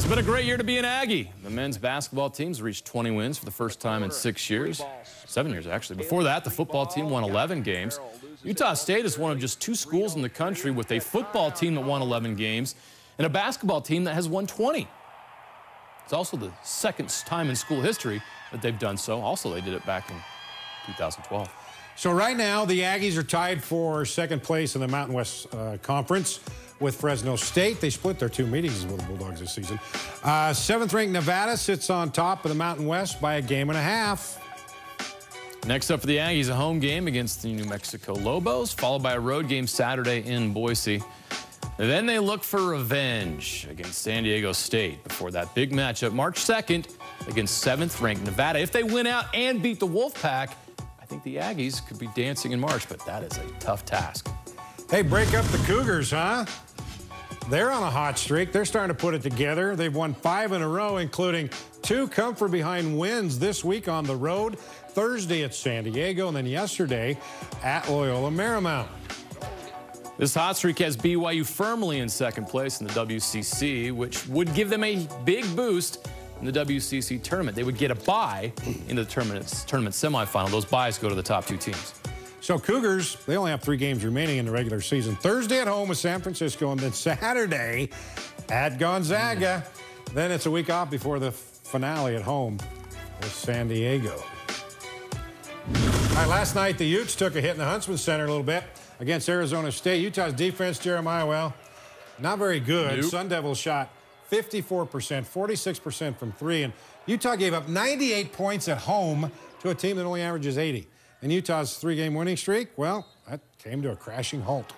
It's been a great year to be an Aggie. The men's basketball team's reached 20 wins for the first time in 6 years. 7 years, actually. Before that, the football team won 11 games. Utah State is one of just 2 schools in the country with a football team that won 11 games and a basketball team that has won 20. It's also the second time in school history that they've done so. Also, they did it back in 2012. So right now, the Aggies are tied for second place in the Mountain West Conference with Fresno State. They split their 2 meetings with the Bulldogs this season. 7th-ranked Nevada sits on top of the Mountain West by a game and a half. Next up for the Aggies, a home game against the New Mexico Lobos, followed by a road game Saturday in Boise. And then they look for revenge against San Diego State before that big matchup March 2nd against 7th-ranked Nevada. If they win out and beat the Wolfpack, I think the Aggies could be dancing in March, but that is a tough task. Hey, break up the Cougars, huh? They're on a hot streak. They're starting to put it together. They've won 5 in a row, including 2 come-from-behind wins this week on the road. Thursday at San Diego, and then yesterday at Loyola Marymount. This hot streak has BYU firmly in 2nd place in the WCC, which would give them a big boost in the WCC tournament. They would get a bye into the tournament semifinal. Those byes go to the top 2 teams. So Cougars, they only have 3 games remaining in the regular season. Thursday at home with San Francisco, and then Saturday at Gonzaga. Then it's a week off before the finale at home with San Diego. All right, last night the Utes took a hit in the Huntsman Center a little bit against Arizona State. Utah's defense, Jeremiah, well, not very good. Nope. Sun Devils shot 54%, 46% from 3, and Utah gave up 98 points at home to a team that only averages 80. And Utah's 3-game winning streak, well, that came to a crashing halt.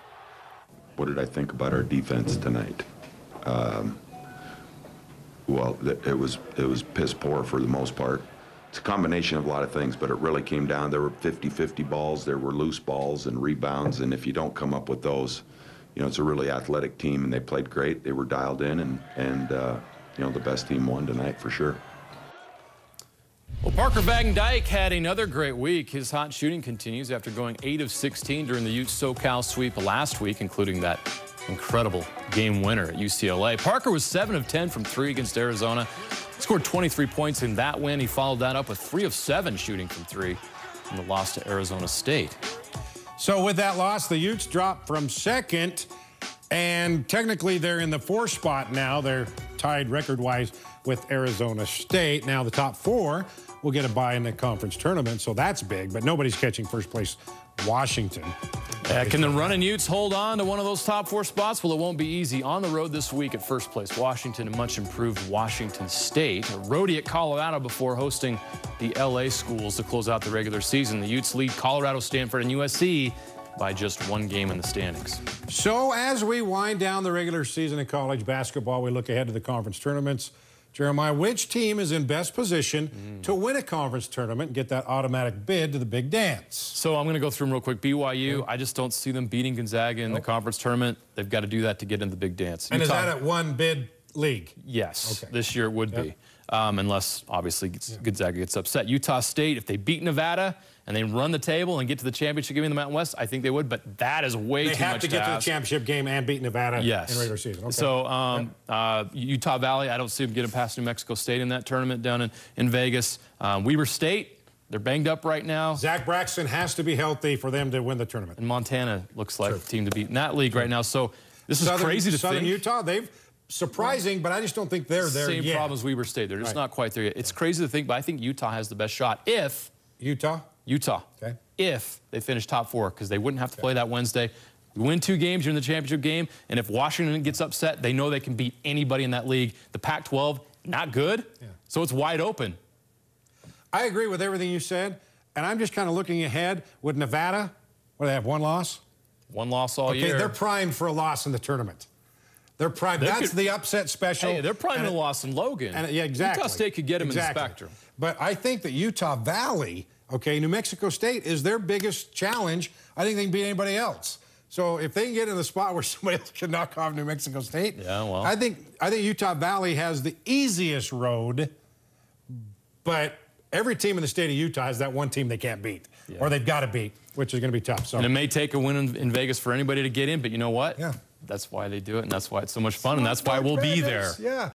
What did I think about our defense tonight? Well, it was piss poor for the most part. It's a combination of a lot of things, but it really came down. There were 50-50 balls, there were loose balls and rebounds, and if you don't come up with those, you know, it's a really athletic team, and they played great. They were dialed in, and you know, the best team won tonight for sure. Well, Parker Vagendijk had another great week. His hot shooting continues after going 8 of 16 during the Utes SoCal sweep last week, including that incredible game winner at UCLA. Parker was 7 of 10 from 3 against Arizona. Scored 23 points in that win. He followed that up with 3 of 7 shooting from 3 in the loss to Arizona State. So with that loss, the Utes dropped from 2nd, and technically they're in the 4th spot now. They're tied record-wise with Arizona State. Now the top 4 will get a bye in the conference tournament, so that's big, but nobody's catching first place Washington. Can the running Utes hold on to one of those top 4 spots? Well, it won't be easy. On the road this week at first place Washington and much improved Washington State. A roadie at Colorado before hosting the LA schools to close out the regular season. The Utes lead Colorado, Stanford, and USC by just 1 game in the standings. So as we wind down the regular season in college basketball, we look ahead to the conference tournaments. Jeremiah, which team is in best position to win a conference tournament and get that automatic bid to the big dance? So I'm going to go through them real quick. BYU, I just don't see them beating Gonzaga in the conference tournament. They've got to do that to get into the big dance. And Utah, is that at 1 bid league? Yes, this year it would be. Unless, obviously, Gonzaga gets upset. Utah State, if they beat Nevada and they run the table and get to the championship game in the Mountain West, I think they would, but that is way too much to ask. They have to get to the championship game and beat Nevada in regular season. Okay. So Utah Valley, I don't see them getting past New Mexico State in that tournament down in Vegas. Weber State, they're banged up right now. Zach Braxton has to be healthy for them to win the tournament. And Montana looks like a team to beat in that league right now. So this is crazy to think. Southern Utah, they've surprising, but I just don't think they're there yet. Same problem as Weber State. They're just not quite there yet. It's crazy to think, but I think Utah has the best shot if Utah, if they finish top 4, because they wouldn't have to play that Wednesday. We win 2 games, you're in the championship game, and if Washington gets upset, they know they can beat anybody in that league. The Pac-12, not good, so it's wide open. I agree with everything you said, and I'm just kind of looking ahead with Nevada. What do they have, 1 loss? 1 loss all year. Okay, they're primed for a loss in the tournament. They're primed. That's the upset special. Hey, they're primed in a loss in Logan. Yeah, exactly. Utah State could get them in the spectrum. But I think that Utah Valley, New Mexico State is their biggest challenge. I think they can beat anybody else. So if they can get in the spot where somebody else can knock off New Mexico State, I think Utah Valley has the easiest road, but every team in the state of Utah has that one team they can't beat, or they've got to beat, which is going to be tough. So. And it may take a win in Vegas for anybody to get in, but you know what? Yeah. That's why they do it, and that's why it's so much fun, and that's why we'll be there. Yeah.